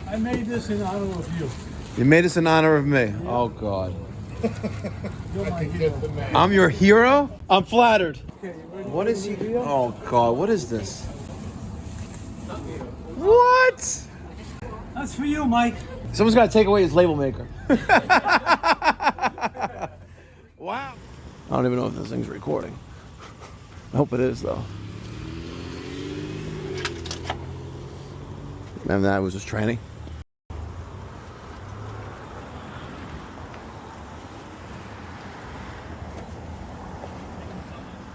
I made this in honor of you. You made this in honor of me. Yeah. Oh, God. You're my hero. I'm your hero? I'm flattered. Okay, what is he? Oh, God. What is this? What? That's for you, Mike. Someone's got to take away his label maker. Wow. I don't even know if this thing's recording. I hope it is, though. And that was just training.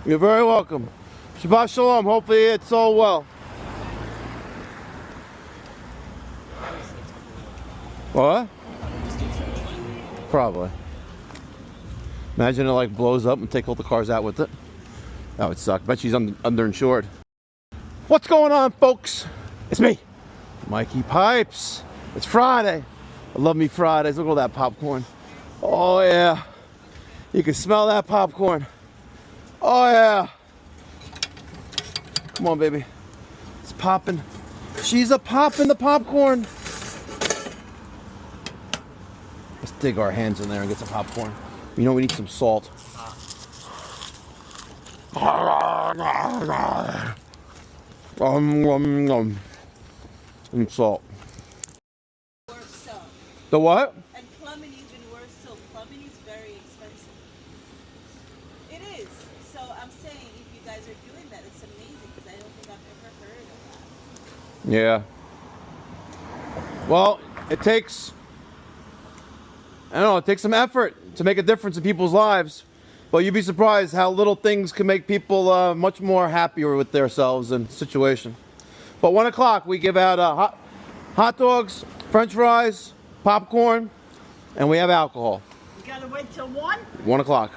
You're very welcome. Shabbat Shalom. Hopefully it's all well. What? Probably. Imagine it like blows up and take all the cars out with it. That would suck. Bet she's underinsured. What's going on, folks? It's me, Mikey Pipes. It's Friday. I love me Fridays. Look at all that popcorn. Oh yeah. You can smell that popcorn. Oh yeah. Come on, baby. It's popping. She's a popping the popcorn. Let's dig our hands in there and get some popcorn. You know we need some salt. And salt. The what? And plumbing even worse. So plumbing is very expensive. It is. So I'm saying if you guys are doing that, it's amazing because I don't think I've ever heard of that. Yeah. Well, it takes, I don't know, it takes some effort to make a difference in people's lives. But you'd be surprised how little things can make people much more happier with themselves and situation. But 1 o'clock, we give out hot dogs, French fries, popcorn, and we have alcohol. You gotta wait till 1? 1 o'clock.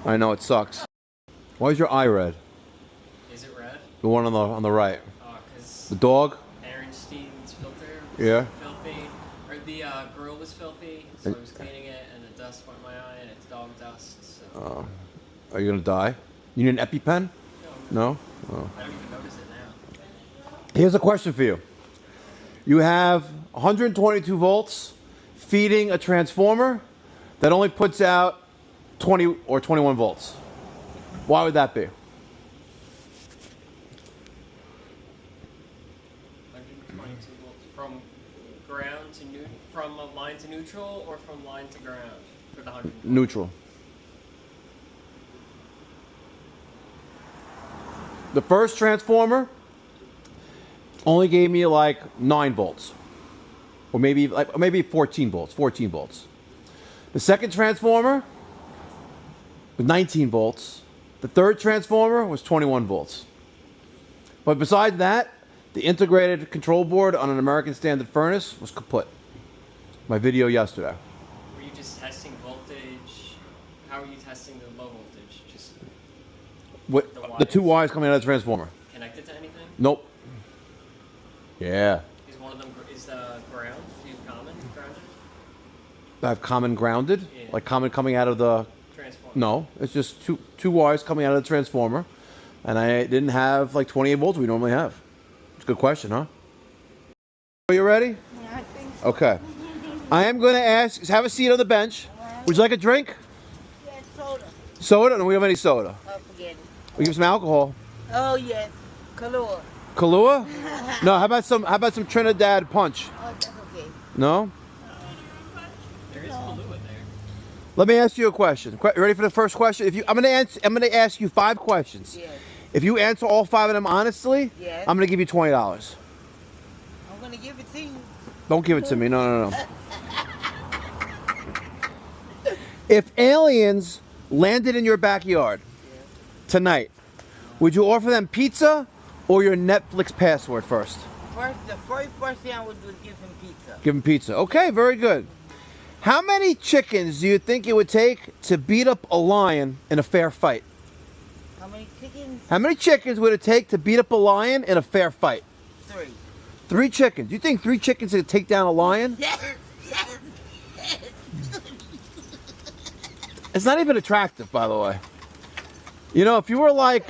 I know it sucks. Why is your eye red? Is it red? The one on the right. Oh, because The dog? Aaronstein's filter was Yeah. filthy. Or the grill was filthy, so I was cleaning it and the dust went in my eye and it's dog dust. So. Are you gonna die? You need an EpiPen? No? Oh. I don't even notice it now. Here's a question for you. You have 122 volts feeding a transformer that only puts out 20 or 21 volts. Why would that be? 122 volts from ground to from line to neutral or from line to ground for the 100. Neutral. The first transformer only gave me like 9 volts, or maybe 14 volts. 14 volts. The second transformer was 19 volts. The third transformer was 21 volts. But besides that, the integrated control board on an American Standard furnace was kaput. My video yesterday. Were you just testing voltage? How are you testing the low voltage? Just What, the 2 wires coming out of the transformer. connected to anything? Nope. Yeah. Is one of them ground? Do you have common grounded? I have common grounded, Yeah. like common coming out of the. Transformer. No, it's just two wires coming out of the transformer, and I didn't have like 28 volts we normally have. It's a good question, huh? Are you ready? Yeah, I think so. Okay. I am going to ask. Have a seat on the bench. Would you like a drink? Yeah, soda. Soda? No, we don't have any soda. Oh, forget it. We give some alcohol. Oh, yes. Kahlua. Kahlua? No. How about some Trinidad Punch? Oh, that's okay. No. There is Kahlua there. Let me ask you a question. Ready for the first question? I'm gonna ask you 5 questions. Yes. If you answer all 5 of them honestly, Yes. I'm gonna give you $20. I'm going to give it to you. Don't give it to me. No. If aliens landed in your backyard tonight, would you offer them pizza or your Netflix password first? The first thing I would do is give him pizza. Give them pizza. Okay, very good. How many chickens do you think it would take to beat up a lion in a fair fight? How many chickens? How many chickens would it take to beat up a lion in a fair fight? 3. 3 chickens. You think 3 chickens could take down a lion? Yes. It's not even attractive, by the way. You know, if you were like,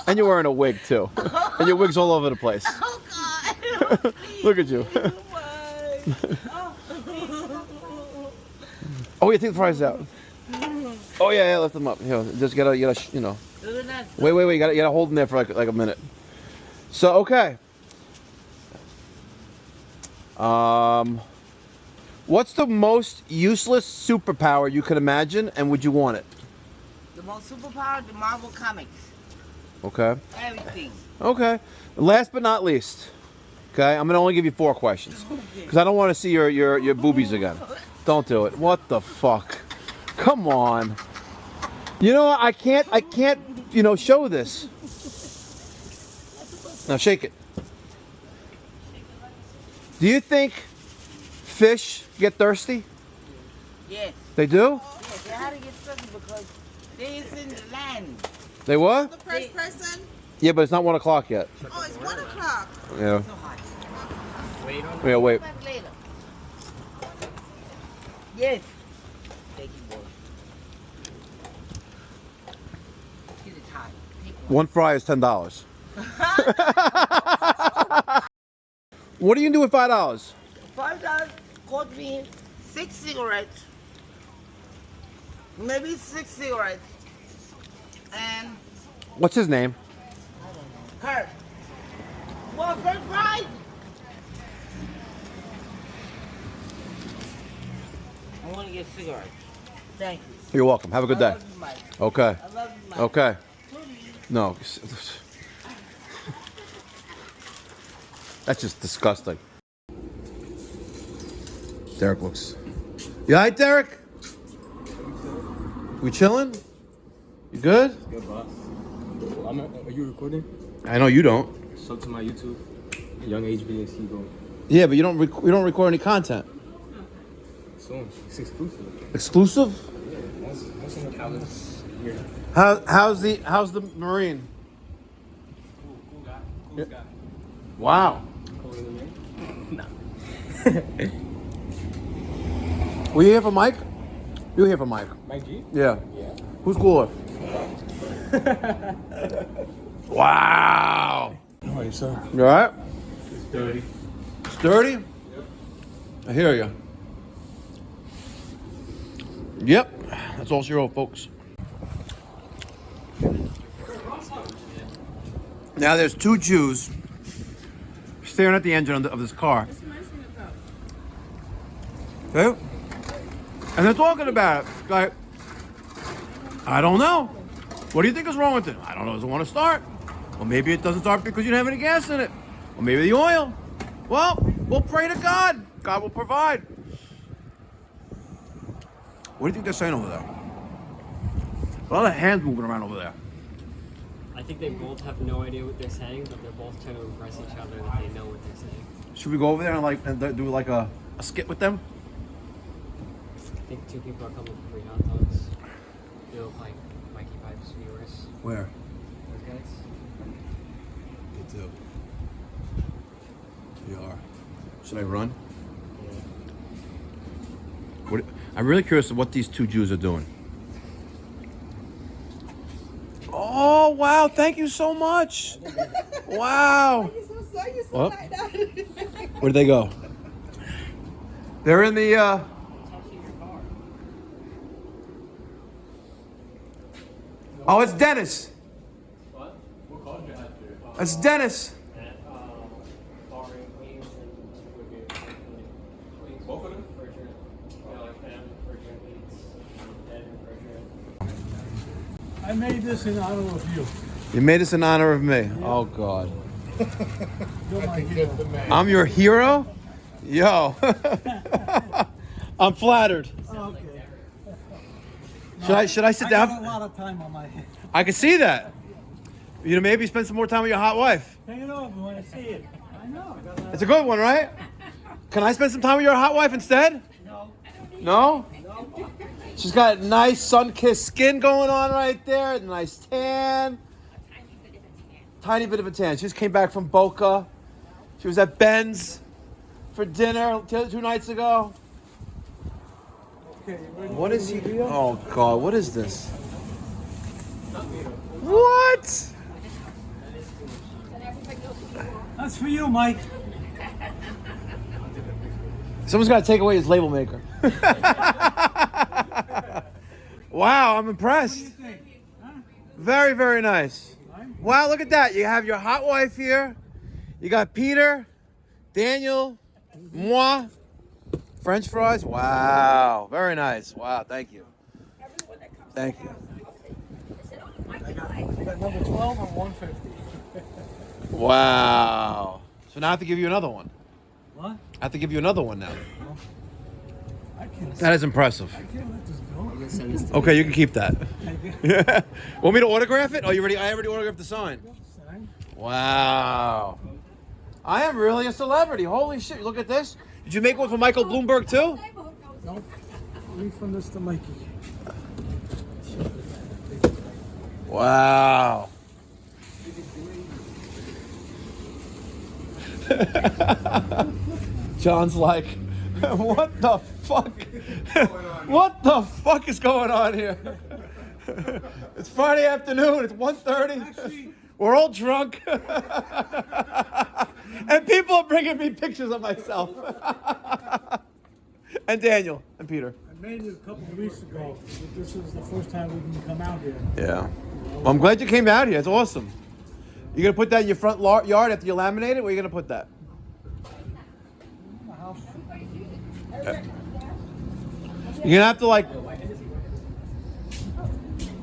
and you're wearing a wig too, and your wig's all over the place. Oh, God. Look at you. What? Oh, yeah, take the fries out. Oh yeah, lift them up. Here, just gotta, you know. Wait, you gotta hold them there for like a minute. So okay. What's the most useless superpower you could imagine, and would you want it? The most superpower, the Marvel comics. Okay. Everything. Okay. Last but not least. Okay, I'm gonna only give you 4 questions because I don't want to see your boobies again. Don't do it. What the fuck? Come on. You know I can't show this. Now shake it. Do you think fish get thirsty? Yes. They do? Yes, they had to get thirsty because they is in the land. They what? The first person? Yeah, but it's not 1 o'clock yet. Oh, it's 1 o'clock. Yeah. So hot. Wait on Yeah, wait. Come back later. Yes. Thank you, boy. Get it hot. Take one. 1 fry is $10. What are you gonna do with $5? $5 cost me 6 cigarettes. Maybe 6 cigarettes. And What's his name? Kurt. Well, French fries. I want to get cigarettes. Thank you. You're welcome. Have a good I day. love you, Mike. Okay. I love you, Mike. Okay. No. That's just disgusting. Derek looks. You alright, Derek? We chilling? You good? Good, boss. Are you recording? I know you don't. Sub to my YouTube, Young HBSC Go. Yeah, but you don't record any content. Soon. It's exclusive. Exclusive? Yeah, once in the calendars here. How's the Marine? Cool guy. Cool guy. Wow. Cool in the Marine? Nah. Were you here for Mike? You were here for Mike. Mike G? Yeah. Yeah. Who's cooler? Wow. How are you, sir? You alright? It's dirty. Sturdy? Yep. I hear you. Yep. That's all she wrote, folks. Now there's 2 Jews staring at the engine of this car. Okay? And they're talking about it. Like, I don't know. What do you think is wrong with it? I don't know. Does it want to start? Well, maybe it doesn't start because you didn't have any gas in it. Or maybe the oil. Well, we'll pray to God. God will provide. What do you think they're saying over there? A lot of hands moving around over there. I think they both have no idea what they're saying, but they're both trying to impress each other that they know what they're saying. Should we go over there and do like a skit with them? I think 2 people are coming for free hot dogs. They look like Mikey Pipes viewers. Where? Those guys. They do. We are. Should I run? Yeah. What, I'm really curious what these 2 Jews are doing. Oh, wow. Thank you so much. Wow. Well, where'd they go? They're in the... Touching your car. Oh, it's Dennis. What? What called you after? It's Dennis. At bar in Queens and Woodmere. Queens. Both of them? Refrigerant. Yeah, like family refrigerant leaks. Dead refrigerant. I made this in honor of you. You made this in honor of me. Oh, God. You're my hero. I'm your hero? Yo. I'm flattered. Okay. Should I sit I got a down? lot of time on my hands. I can see that. You know, maybe spend some more time with your hot wife. Take it over when I see it. I know. It's a good one, right? Can I spend some time with your hot wife instead? No. No? She's got nice sun-kissed skin going on right there. Nice tan. Tiny bit of a tan. She just came back from Boca. She was at Ben's for dinner 2 nights ago. Okay, you ready What for is the he? video? Oh, God. What is this? What? That's for you, Mike. Someone's got to take away his label maker. Wow, I'm impressed. Very, very nice. Wow, look at that. You have your hot wife here. You got Peter, Daniel, moi, French fries. Wow, very nice. Wow, thank you. Thank you. I got number 12 and 150. Wow. So now I have to give you another one. What? I have to give you another one now. I can't. That is impressive. I can't let this go. I'm gonna send this to Okay, you can keep that. Thank you. Want me to autograph it? Oh, you ready? I already autographed the sign. Sign. Wow. I am really a celebrity. Holy shit. Look at this. Did you make one for Michael Bloomberg too? Nope. Leave from this to Mikey. Wow. John's like, what the fuck? What the fuck is going on here? It's Friday afternoon. It's 1:30. We're all drunk. And people are bringing me pictures of myself. And Daniel and Peter. I made it a couple of weeks ago, but this is the first time we can come out here. Yeah. Well, I'm glad you came out here. It's awesome. You gonna put that in your front yard after you laminate it? Where are you gonna put that? My house. You're gonna have to like. You're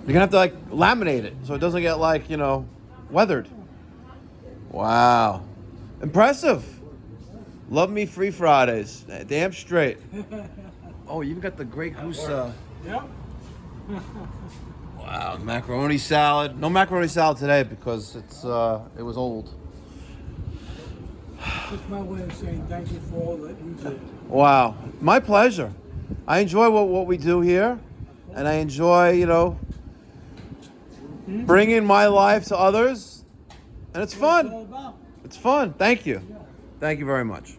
gonna have to like laminate it so it doesn't get like, you know, weathered. Wow. Impressive. Love me free Fridays. Damn straight. Oh, you even got the Grey Goose. Yep. Wow, macaroni salad. No macaroni salad today because it was old. Just my way of saying thank you for all that you did. Wow, my pleasure. I enjoy what we do here, and I enjoy, you know, bringing my life to others, and it's That's what it's fun. all about. It's fun. Thank you. Thank you very much.